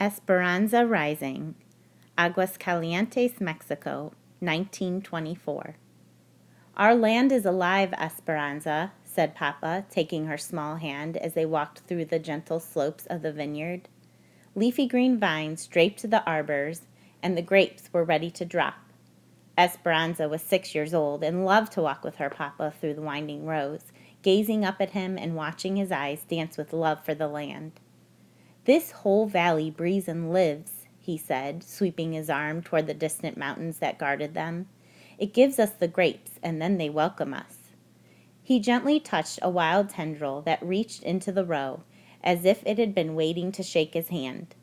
Esperanza Rising, Aguascalientes, Mexico, 1924. "Our land is alive, Esperanza," said Papa, taking her small hand as they walked through the gentle slopes of the vineyard. Leafy green vines draped the arbors, and the grapes were ready to drop. Esperanza was 6 years old and loved to walk with her Papa through the winding rows, gazing up at him and watching his eyes dance with love for the land. "This whole valley breathes and lives," he said, sweeping his arm toward the distant mountains that guarded them. "It gives us the grapes, and then they welcome us." He gently touched a wild tendril that reached into the row, as if it had been waiting to shake his hand.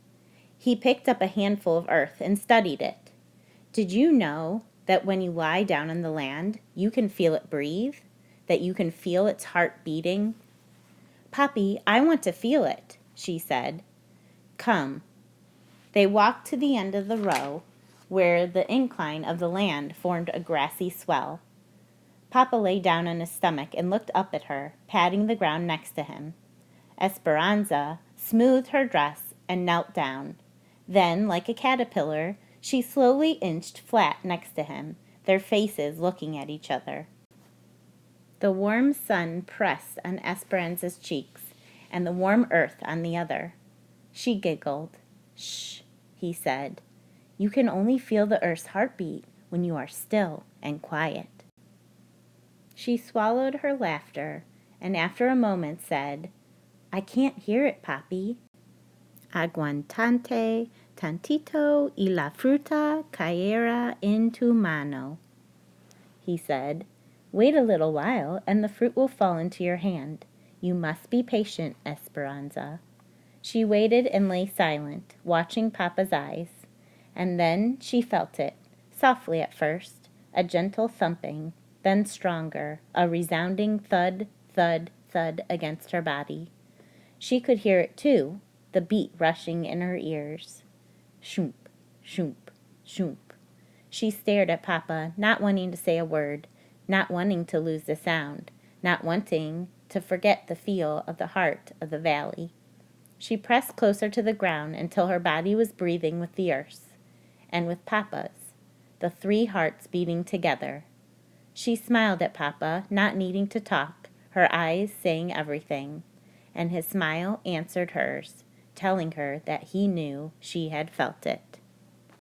He picked up a handful of earth and studied it. "Did you know that when you lie down on the land, you can feel it breathe? That you can feel its heart beating?" "Papi, I want to feel it," she said. "Come." They walked to the end of the row, where the incline of the land formed a grassy swell. Papa lay down on his stomach and looked up at her, patting the ground next to him. Esperanza smoothed her dress and knelt down. Then, like a caterpillar, she slowly inched flat next to him, their faces looking at each other. The warm sun pressed on Esperanza's cheeks, and the warm earth on the other. She giggled. "Shh," he said. "You can only feel the earth's heartbeat when you are still and quiet." She swallowed her laughter, and after a moment said, "I can't hear it, Papi." "Aguantante tantito y la fruta caerá en tu mano," he said. "Wait a little while, and the fruit will fall into your hand. You must be patient, Esperanza." She waited and lay silent, watching Papa's eyes. And then she felt it, softly at first, a gentle thumping, then stronger, a resounding thud, thud, thud against her body. She could hear it too, the beat rushing in her ears. Shoomp, shoomp, shoomp. She stared at Papa, not wanting to say a word, not wanting to lose the sound, not wanting to forget the feel of the heart of the valley. She pressed closer to the ground until her body was breathing with the earth's, and with Papa's, the three hearts beating together. She smiled at Papa, not needing to talk, her eyes saying everything, and his smile answered hers, telling her that he knew she had felt it.